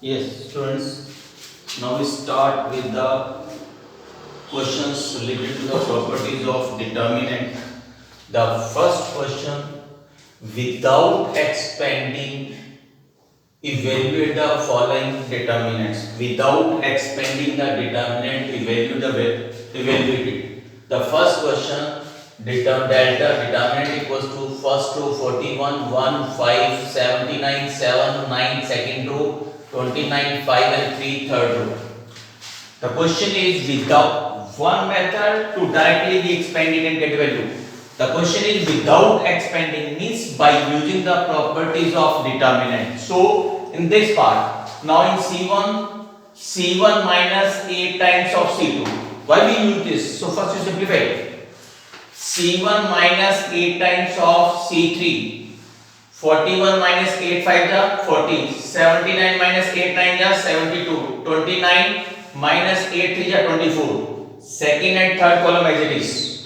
Yes, students. Now we start with the questions related to the properties of determinant. The first question: without expanding, evaluate the following determinants. Without expanding the determinant, evaluate it. The first question: delta determinant equals to first row 41 1 5 79 7 9, second row 29 5 and 3, third row. The question is without one method to directly be expanded and get value. The question is without expanding means by using the properties of determinant. So in this part, now in C1 minus 8 times of C2. Why we use this? So first you simplify it. C1 minus 8 times of C3. 41 minus 8 5 ja 40. 79 minus 8 9 ja 72. 29 minus 8 3 ja 24. Second and third column as it is.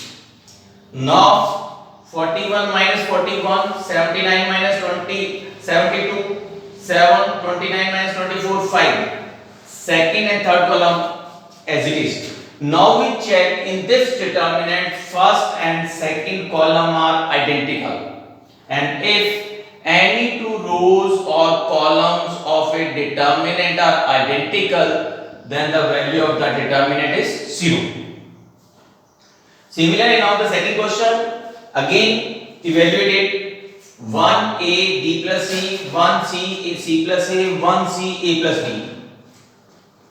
Now 41 minus 41, 79 minus 20, 72, 7, 29 minus 24, 5. Second and third column as it is. Now we check in this determinant first and second column are identical. And if any two rows or columns of a determinant are identical, then the value of the determinant is 0. Similarly, now the second question, again evaluate it. 1a b plus c, 1c c plus a, 1c a plus b.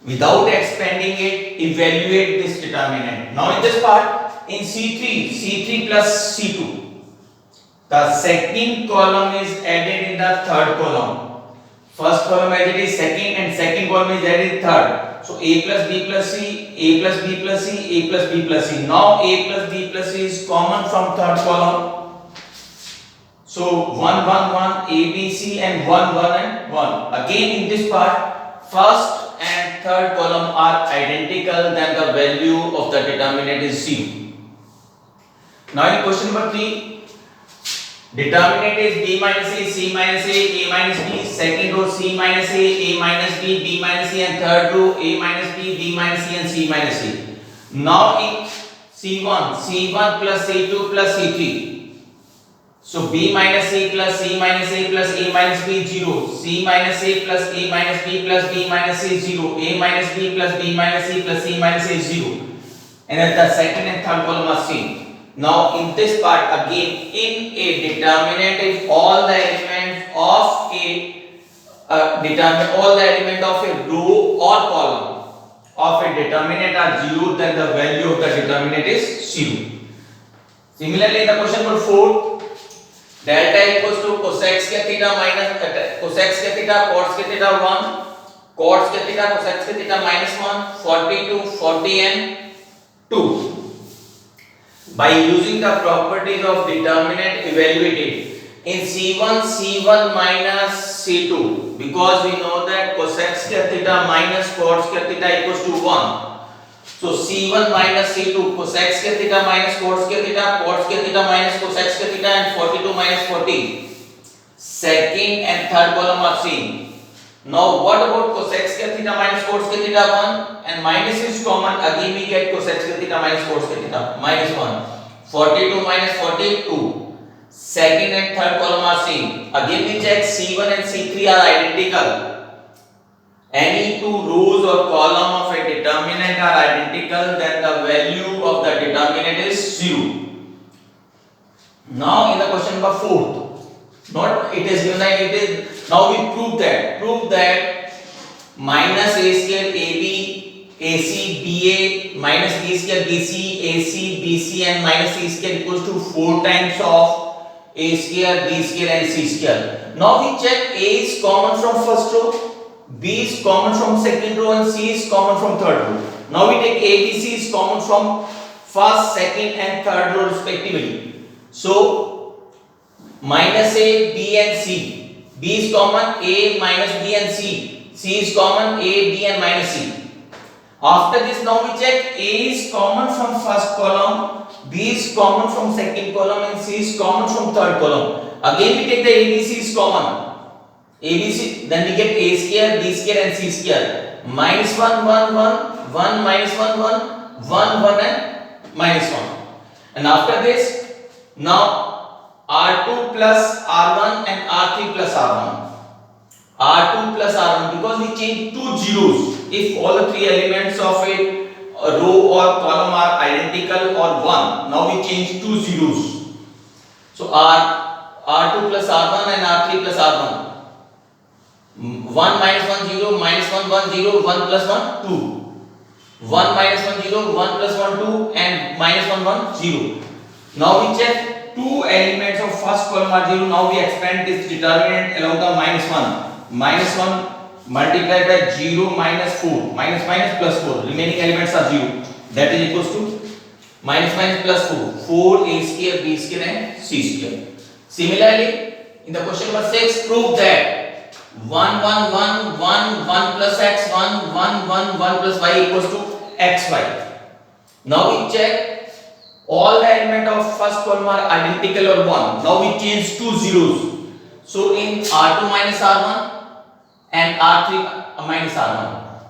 Without expanding it, evaluate this determinant. Now in this part, in C3 plus C2, the second column is added in the third column. First column as it is second and second column is added in third. So a plus b plus c, a plus b plus c, a plus b plus c. Now a plus b plus c is common from third column. So 1 1 1 a b c and 1 1 and 1. Again in this part, first and third column are identical, then the value of the determinant is 0. Now in question number 3, determinant is b minus a, c minus a minus b, second row c minus a minus b minus c, and third row a minus b minus c and c minus a. Now in C1 plus C2 plus C3. So b minus a plus c minus a plus a minus b 0, c minus a plus a minus b plus b minus a 0, a minus b plus b minus c plus c minus a 0. And then the second and third column are same. Now in this part again, in a determinant, if all the elements of a row or column of a determinant are 0, then the value of the determinant is 0. Similarly, in the question number 4, delta equals to cosec square theta minus cosec square theta cot square theta 1, cot square theta cosec square theta minus 1, 42, 40 and 2. By using the properties of determinant, evaluate it. In C1 minus C2, because we know that cosec square theta minus cot square theta equals to 1. So C1 minus C2, cosec square theta minus cot square theta minus cosec square theta, and 42 minus 40. Second and third column are same. Now what about cosec square theta minus cot square theta 1 and minus is common, again we get cosec square theta minus cot square theta minus 1. 42 minus 42. Second and third column are same. Again we check C1 and C3 are identical. Any two rows or column of a determinant are identical, then the value of the determinant is 0. Now in the question number 4, not it is given that it is, now we prove that minus a square ab ac ba minus b square bc ac bc and minus c square equals to 4 times of a square b square and c square. Now we check a is common from first row, B is common from second row, and C is common from third row. Now we take A, B, C is common from first, second and third row respectively. So minus A, B and C. B is common, A minus B and C. C is common, A, B and minus C. After this, now we check A is common from first column, B is common from second column, and C is common from third column. Again we take the A, B, C is common. ABC, then we get A square, B square and C square. Minus 1, 1, 1, 1, minus 1, 1, 1, 1 and minus 1. And after this, now R2 plus R1 and R3 plus R1. R2 plus R1, because we change two zeros. If all the three elements of a row or column are identical or 1, now we change two zeros. So R2 plus R1 and R3 plus R1. 1 minus 1 0, minus 1 1 0, 1 plus 1 2. 1 minus 1 0, 1 plus 1 2 and minus 1 1 0. Now we check two elements of first column are 0. Now we expand this determinant along the minus 1. Minus 1 multiplied by 0 minus 4. Minus minus plus 4. Remaining elements are 0. That is equals to minus minus plus 4. 4 A square, B square and C square. Similarly, in the question number 6, prove that 1 1 1 1 1 plus x 1 1 1 1 plus y equals to xy. Now we check all the elements of first column are identical or 1. Now we change two zeros. So in R2 minus R1 and R3 minus R1,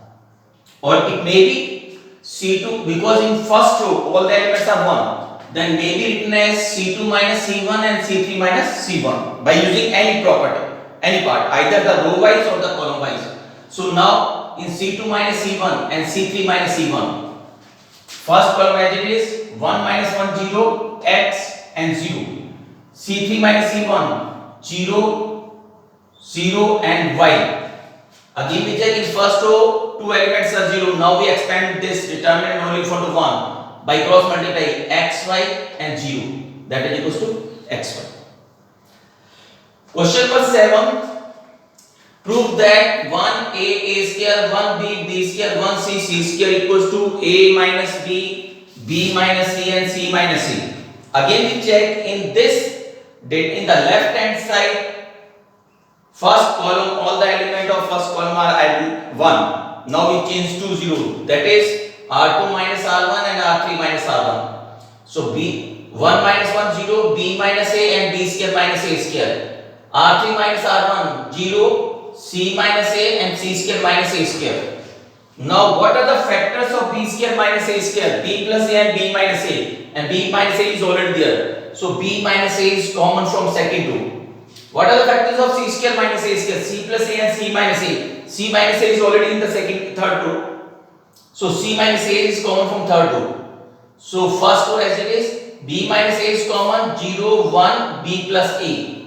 or it may be C2, because in first row all the elements are 1, then may be written as C2 minus C1 and C3 minus C1 by using any property. Any part, either the row wise or the column wise. So now in C2 minus C1 and C3 minus C1, first column as it is 1 minus 1 0, x and 0. C3 minus C1 0, 0 and y. Again we check in first row two elements are 0. Now we expand this determinant only for the 1 by cross multiply x, y and 0. That is equals to xy. Question number 7. Prove that 1 A square, 1 B square, 1 C square equals to A minus B minus C and C minus C. Again we check in this, in the left hand side, first column, all the element of first column are 1. Now we change two zeros. That is R2 minus R1 and R3 minus R1. So 1 minus 1 0, B minus A and B square minus A square. R3 minus R1 0, C minus A and C square minus A square. Now what are the factors of B square minus A square? B plus A and B minus A, and B minus A is already there. So B minus A is common from second row. What are the factors of C square minus A square? C plus A and C minus A. C minus A is already in the third row. So C minus A is common from third row. So first row as it is, B minus A is common, 0 1 B plus A.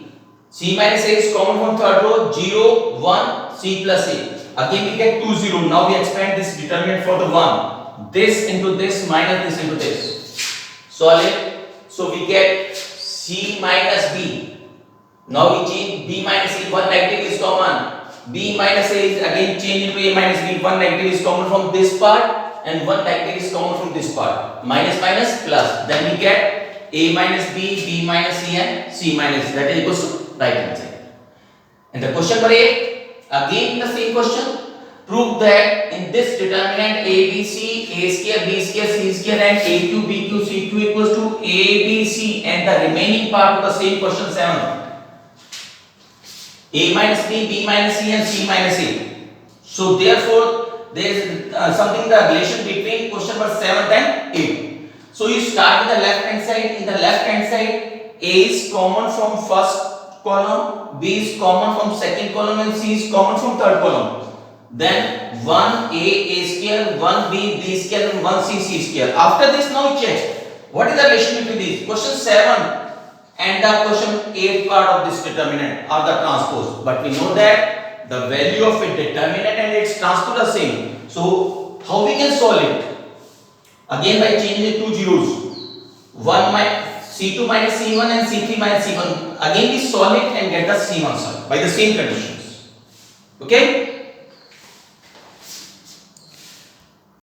C minus A is common from third row, 0 1 C plus A. Again we get 2 0. Now we expand this determinant for the 1. This into this minus this into this. Solve it. So we get C minus B. Now we change B minus A. 1 negative is common. B minus A is again changed into A minus B. 1 negative is common from this part and 1 negative is common from this part. Minus minus plus. Then we get A minus B, B minus C and C minus. That is equals to right hand side. And the question number 8, again the same question. Prove that in this determinant A, B, C, A square, B square, C square and AQ, BQ, CQ equals to A, B, C, and the remaining part of the same question 7. A minus B, B minus C and C minus A. So therefore there is something the relation between question number 7 and 8. So you start with the left hand side. In the left hand side, A is common from first column, B is common from second column and C is common from third column. Then 1 A square, 1 B square and 1 C square. After this now we check what is the relation between these. Question 7 and the question 8 part of this determinant are the transpose. But we know that the value of a determinant and its transpose are same. So how we can solve it? Again by changing two zeros. 1 minus C2 minus C1 and C3 minus C1. Again we solve it and get the same answer by the same conditions. Okay?